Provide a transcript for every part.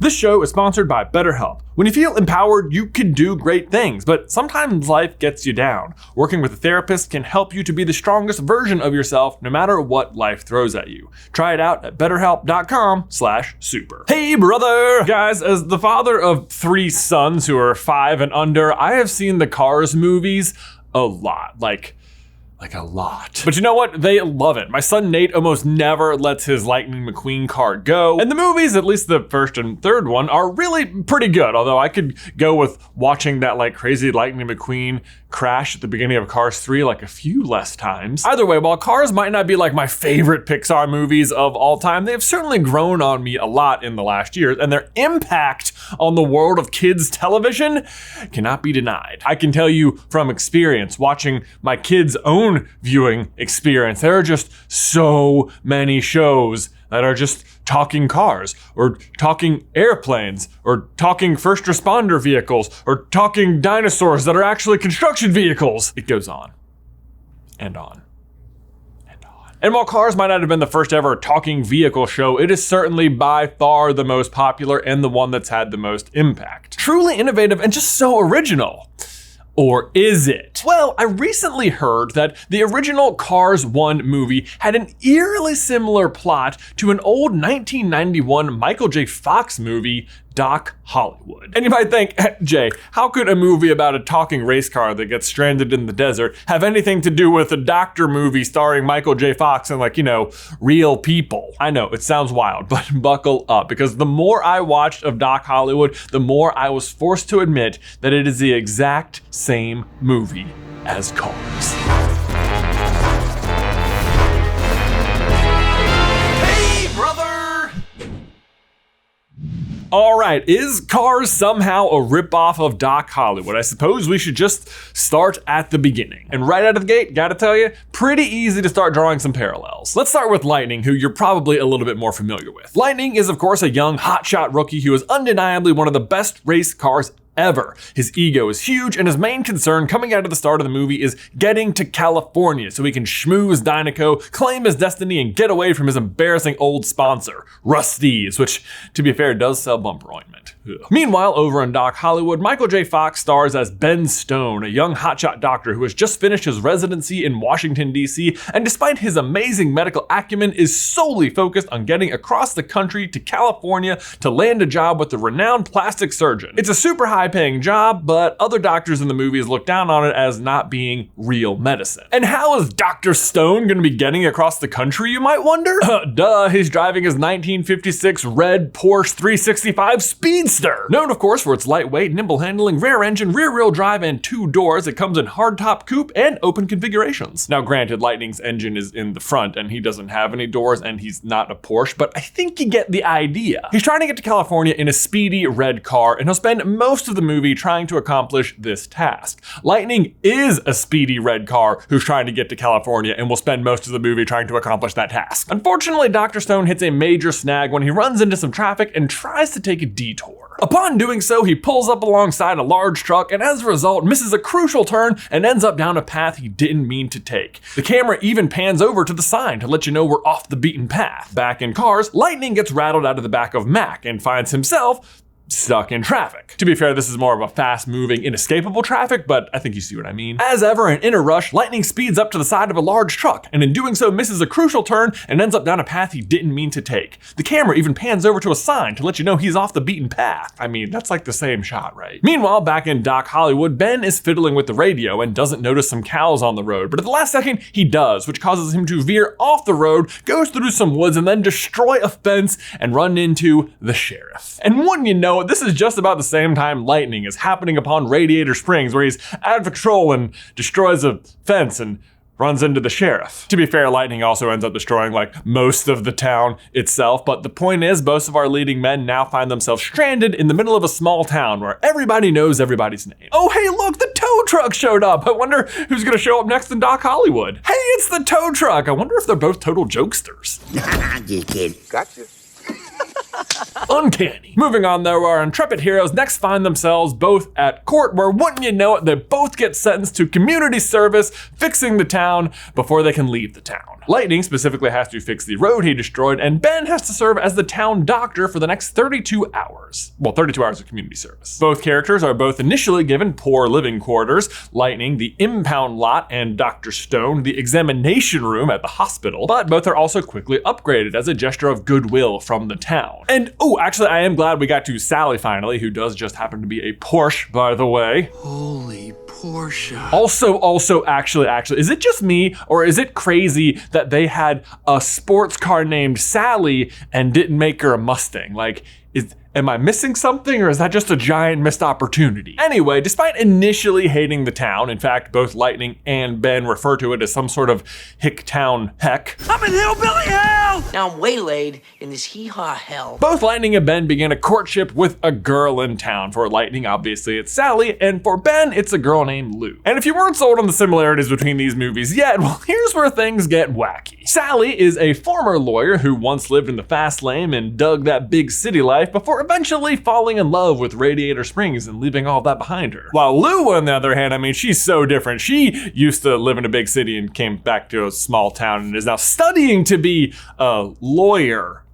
This show is sponsored by BetterHelp. When you feel empowered, you can do great things, but sometimes life gets you down. Working with a therapist can help you to be the strongest version of yourself no matter what life throws at you. Try it out at betterhelp.com/super. Hey brother! Guys, as the father of 3 sons who are 5 and under, I have seen the Cars movies a lot. Like a lot. But you know what? They love it. My son Nate almost never lets his Lightning McQueen car go. And the movies, at least the first and third one, are really pretty good. Although I could go with watching that crazy Lightning McQueen crash at the beginning of Cars 3 a few less times. Either way, while Cars might not be my favorite Pixar movies of all time, they have certainly grown on me a lot in the last years, and their impact on the world of kids television cannot be denied. I can tell you from experience, watching my kids' own viewing experience, there are just so many shows that are just talking cars, or talking airplanes, or talking first responder vehicles, or talking dinosaurs that are actually construction vehicles. It goes on and on and on. And while Cars might not have been the first ever talking vehicle show, it is certainly by far the most popular and the one that's had the most impact. Truly innovative and just so original. Or is it? Well, I recently heard that the original Cars 1 movie had an eerily similar plot to an old 1991 Michael J. Fox movie, Doc Hollywood. And you might think, Jay, how could a movie about a talking race car that gets stranded in the desert have anything to do with a doctor movie starring Michael J. Fox and real people? I know, it sounds wild, but buckle up, because the more I watched of Doc Hollywood, the more I was forced to admit that it is the exact same movie as Cars. All right, is Cars somehow a ripoff of Doc Hollywood? I suppose we should just start at the beginning. And right out of the gate, gotta tell you, pretty easy to start drawing some parallels. Let's start with Lightning, who you're probably a little bit more familiar with. Lightning is, of course, a young hotshot rookie who is undeniably one of the best race cars ever. His ego is huge, and his main concern coming out of the start of the movie is getting to California so he can schmooze Dynaco, claim his destiny, and get away from his embarrassing old sponsor, Rusty's, which, to be fair, does sell bumper ointment. Ugh. Meanwhile, over in Doc Hollywood, Michael J. Fox stars as Ben Stone, a young hotshot doctor who has just finished his residency in Washington, D.C., and despite his amazing medical acumen, is solely focused on getting across the country to California to land a job with the renowned plastic surgeon. It's a super high-paying job, but other doctors in the movies look down on it as not being real medicine. And how is Dr. Stone gonna be getting across the country, you might wonder? Duh, he's driving his 1956 red Porsche 365 Speedster. Known, of course, for its lightweight, nimble handling, rear engine, rear-wheel drive, and 2 doors. It comes in hardtop coupe and open configurations. Now, granted, Lightning's engine is in the front, and he doesn't have any doors, and he's not a Porsche, but I think you get the idea. He's trying to get to California in a speedy red car, and he'll spend most of the movie trying to accomplish this task. Lightning is a speedy red car who's trying to get to California, and will spend most of the movie trying to accomplish that task. Unfortunately, Dr. Stone hits a major snag when he runs into some traffic and tries to take a detour. Upon doing so, he pulls up alongside a large truck and as a result misses a crucial turn and ends up down a path he didn't mean to take. The camera even pans over to the sign to let you know we're off the beaten path. Back in Cars, Lightning gets rattled out of the back of Mac and finds himself stuck in traffic. To be fair, this is more of a fast-moving, inescapable traffic, but I think you see what I mean. As ever, and in a rush, Lightning speeds up to the side of a large truck, and in doing so misses a crucial turn and ends up down a path he didn't mean to take. The camera even pans over to a sign to let you know he's off the beaten path. I mean, that's the same shot, right? Meanwhile, back in Doc Hollywood, Ben is fiddling with the radio and doesn't notice some cows on the road, but at the last second, he does, which causes him to veer off the road, goes through some woods, and then destroy a fence and run into the sheriff. And wouldn't you know, this is just about the same time Lightning is happening upon Radiator Springs, where he's out of control and destroys a fence and runs into the sheriff. To be fair, Lightning also ends up destroying most of the town itself, but the point is most of our leading men now find themselves stranded in the middle of a small town where everybody knows everybody's name. Oh hey look, the tow truck showed up! I wonder who's gonna show up next in Doc Hollywood. Hey, it's the tow truck! I wonder if they're both total jokesters. Just kidding. Gotcha. Uncanny. Moving on though, our intrepid heroes next find themselves both at court where, wouldn't you know it, they both get sentenced to community service fixing the town before they can leave the town. Lightning specifically has to fix the road he destroyed, and Ben has to serve as the town doctor for the next 32 hours. Well, 32 hours of community service. Both characters are both initially given poor living quarters, Lightning the impound lot and Dr. Stone the examination room at the hospital, but both are also quickly upgraded as a gesture of goodwill from the town. And actually I am glad we got to Sally finally, who does just happen to be a Porsche, by the way. Holy Porsche. Also, actually, is it just me, or is it crazy that they had a sports car named Sally and didn't make her a Mustang? Like, am I missing something, or is that just a giant missed opportunity? Anyway, despite initially hating the town, in fact, both Lightning and Ben refer to it as some sort of hick town heck. I'm in hillbilly hell! Now I'm waylaid in this hee-haw hell. Both Lightning and Ben begin a courtship with a girl in town. For Lightning, obviously, it's Sally, and for Ben, it's a girl named Lou. And if you weren't sold on the similarities between these movies yet, well, here's where things get wacky. Sally is a former lawyer who once lived in the fast lane and dug that big city life before eventually falling in love with Radiator Springs and leaving all that behind her. While Lou, on the other hand, I mean, she's so different. She used to live in a big city and came back to a small town and is now studying to be a lawyer.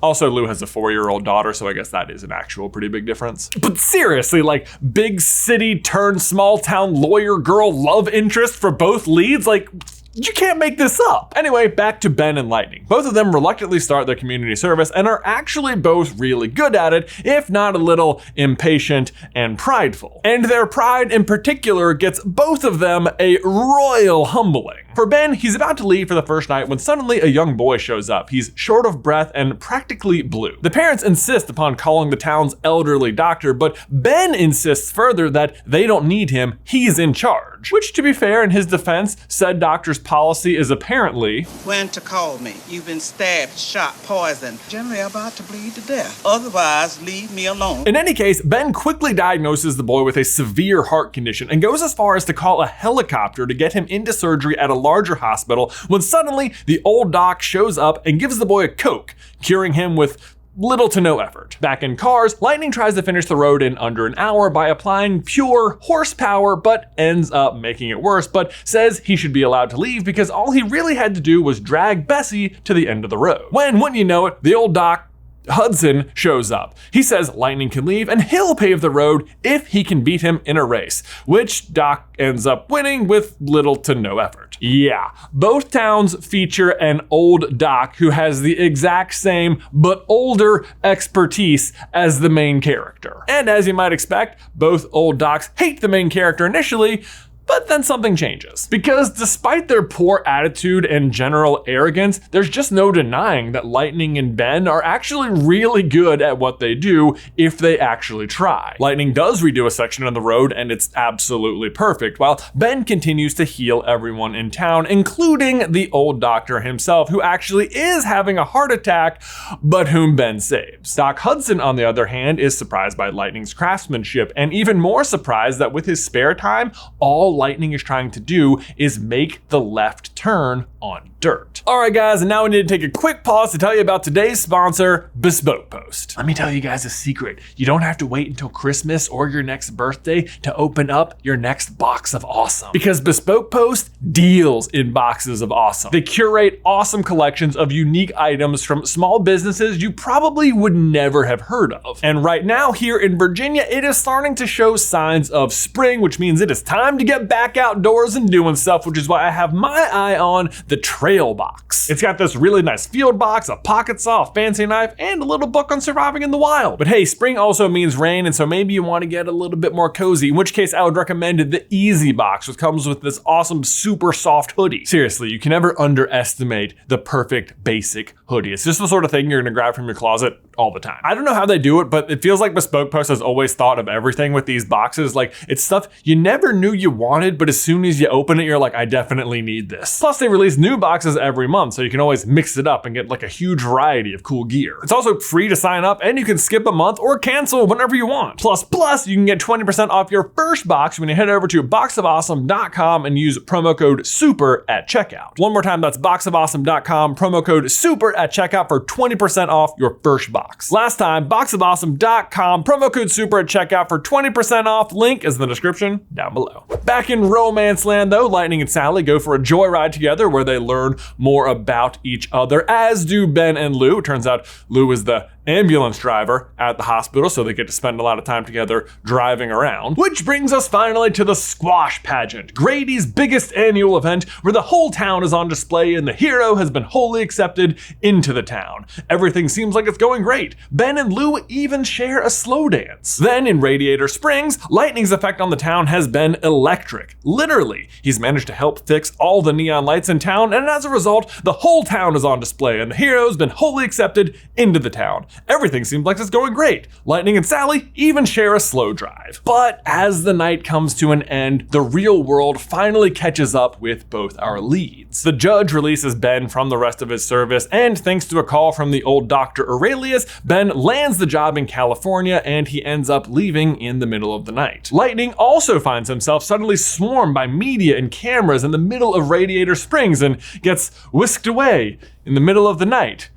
Also, Lou has a 4-year-old daughter, so I guess that is an actual pretty big difference. But seriously, like, big city turned small town lawyer girl love interest for both leads? Like, you can't make this up. Anyway, back to Ben and Lightning. Both of them reluctantly start their community service and are actually both really good at it, if not a little impatient and prideful. And their pride in particular gets both of them a royal humbling. For Ben, he's about to leave for the first night when suddenly a young boy shows up. He's short of breath and practically blue. The parents insist upon calling the town's elderly doctor, but Ben insists further that they don't need him, he's in charge. Which, to be fair, in his defense, said doctor's policy is apparently when to call me. You've been stabbed, shot, poisoned. Generally about to bleed to death. Otherwise, leave me alone. In any case, Ben quickly diagnoses the boy with a severe heart condition and goes as far as to call a helicopter to get him into surgery at a larger hospital when suddenly the old doc shows up and gives the boy a Coke, curing him with little to no effort. Back in Cars, Lightning tries to finish the road in under an hour by applying pure horsepower, but ends up making it worse, but says he should be allowed to leave because all he really had to do was drag Bessie to the end of the road. When, wouldn't you know it, the old doc Hudson shows up. He says Lightning can leave and he'll pave the road if he can beat him in a race, which Doc ends up winning with little to no effort. Yeah, both towns feature an old doc who has the exact same but older expertise as the main character. And as you might expect, both old docs hate the main character initially, but then something changes. Because despite their poor attitude and general arrogance, there's just no denying that Lightning and Ben are actually really good at what they do if they actually try. Lightning does redo a section on the road and it's absolutely perfect, while Ben continues to heal everyone in town, including the old doctor himself, who actually is having a heart attack, but whom Ben saves. Doc Hudson, on the other hand, is surprised by Lightning's craftsmanship and even more surprised that with his spare time, all Lightning is trying to do is make the left turn on dirt. All right, guys, and now we need to take a quick pause to tell you about today's sponsor, Bespoke Post. Let me tell you guys a secret. You don't have to wait until Christmas or your next birthday to open up your next box of awesome. Because Bespoke Post deals in boxes of awesome. They curate awesome collections of unique items from small businesses you probably would never have heard of. And right now here in Virginia, it is starting to show signs of spring, which means it is time to get back outdoors and doing stuff, which is why I have my eye on the trail box. It's got this really nice field box, a pocket saw, a fancy knife, and a little book on surviving in the wild. But hey, spring also means rain, and so maybe you want to get a little bit more cozy, in which case I would recommend the Easy Box, which comes with this awesome super soft hoodie. Seriously, you can never underestimate the perfect basic hoodie. It's just the sort of thing you're gonna grab from your closet all the time. I don't know how they do it, but it feels like Bespoke Post has always thought of everything with these boxes. Like, it's stuff you never knew you wanted, but as soon as you open it, you're like, I definitely need this. Plus, they release new boxes every month, so you can always mix it up and get like a huge variety of cool gear. It's also free to sign up, and you can skip a month or cancel whenever you want. Plus, you can get 20% off your first box when you head over to boxofawesome.com and use promo code SUPER at checkout. One more time, that's boxofawesome.com, promo code SUPER at checkout for 20% off your first box. Last time, boxofawesome.com, promo code SUPER at checkout for 20% off. Link is in the description down below. Back in romance land though, Lightning and Sally go for a joyride together where they learn more about each other, as do Ben and Lou. It turns out Lou is the ambulance driver at the hospital, so they get to spend a lot of time together driving around. Which brings us finally to the squash pageant, Grady's biggest annual event where the whole town is on display and the hero has been wholly accepted into the town. Everything seems like it's going great. Ben and Lou even share a slow dance. Then in Radiator Springs, Lightning's effect on the town has been electric. Literally, he's managed to help fix all the neon lights in town, and as a result, the whole town is on display and the hero's been wholly accepted into the town. Everything seems like it's going great. Lightning and Sally even share a slow drive. But as the night comes to an end, the real world finally catches up with both our leads. The judge releases Ben from the rest of his service, and thanks to a call from the old Dr. Aurelius, Ben lands the job in California and he ends up leaving in the middle of the night. Lightning also finds himself suddenly swarmed by media and cameras in the middle of Radiator Springs and gets whisked away in the middle of the night.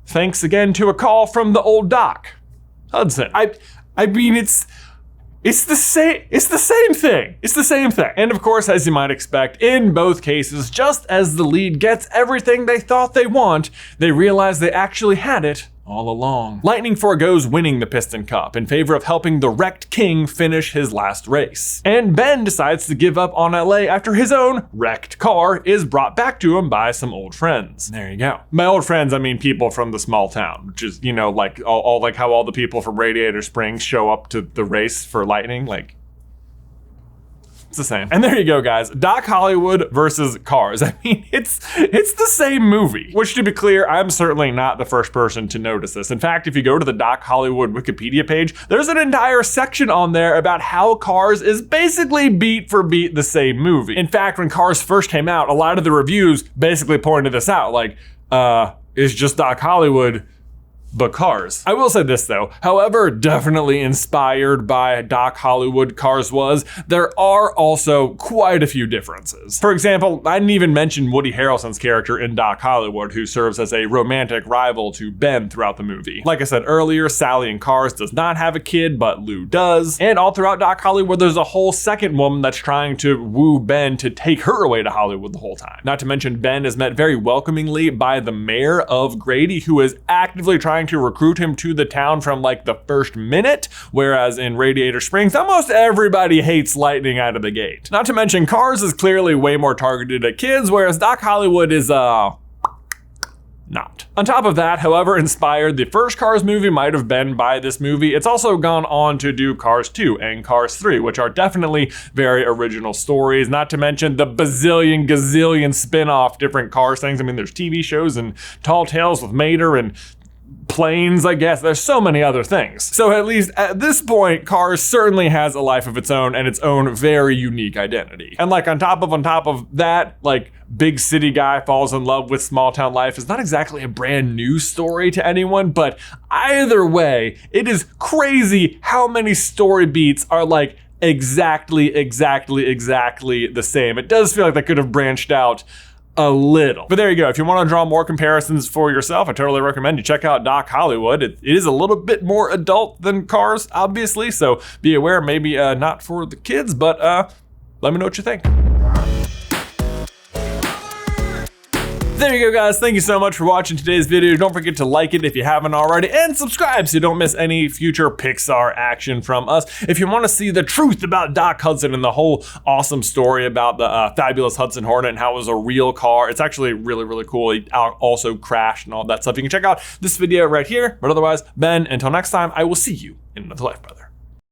Thanks again to a call from the old Doc Hudson. I mean, it's the same thing. It's the same thing. And of course, as you might expect, in both cases, just as the lead gets everything they thought they want, they realize they actually had it all along. Lightning forgoes winning the Piston Cup in favor of helping the wrecked king finish his last race. And Ben decides to give up on LA after his own wrecked car is brought back to him by some old friends. There you go. By old friends, I mean people from the small town, which is, you know, like all like how all the people from Radiator Springs show up to the race for Lightning. Like, it's the same. And there you go, guys. Doc Hollywood versus Cars. I mean, it's the same movie. Which, to be clear, I'm certainly not the first person to notice this. In fact, if you go to the Doc Hollywood Wikipedia page, there's an entire section on there about how Cars is basically beat for beat the same movie. In fact, when Cars first came out, a lot of the reviews basically pointed this out. Like, it's just Doc Hollywood, but Cars. I will say this though, however definitely inspired by Doc Hollywood Cars was, there are also quite a few differences. For example, I didn't even mention Woody Harrelson's character in Doc Hollywood, who serves as a romantic rival to Ben throughout the movie. Like I said earlier, Sally in Cars does not have a kid, but Lou does. And all throughout Doc Hollywood, there's a whole second woman that's trying to woo Ben to take her away to Hollywood the whole time. Not to mention, Ben is met very welcomingly by the mayor of Grady, who is actively trying to recruit him to the town from like the first minute, whereas in Radiator Springs, almost everybody hates Lightning out of the gate. Not to mention, Cars is clearly way more targeted at kids, whereas Doc Hollywood is, not. On top of that, however inspired the first Cars movie might have been by this movie, it's also gone on to do Cars 2 and Cars 3, which are definitely very original stories, not to mention the gazillion spin-off different Cars things. I mean, there's TV shows and Tall Tales with Mater and planes, I guess. There's so many other things. So at least at this point, Cars certainly has a life of its own and its own very unique identity. And like on top of that, like big city guy falls in love with small town life is not exactly a brand new story to anyone, but either way, it is crazy how many story beats are like exactly the same. It does feel like they could have branched out a little. But there you go. If you want to draw more comparisons for yourself, I totally recommend you check out Doc Hollywood. It is a little bit more adult than Cars, obviously, so be aware, maybe not for the kids, but let me know what you think. There you go, guys. Thank you so much for watching today's video. Don't forget to like it if you haven't already, and subscribe so you don't miss any future Pixar action from us. If you want to see the truth about Doc Hudson and the whole awesome story about the fabulous Hudson Hornet and how it was a real car, it's actually really cool. He also crashed and all that stuff. You can check out this video right here. But otherwise, Ben, until next time, I will see you in another life, brother.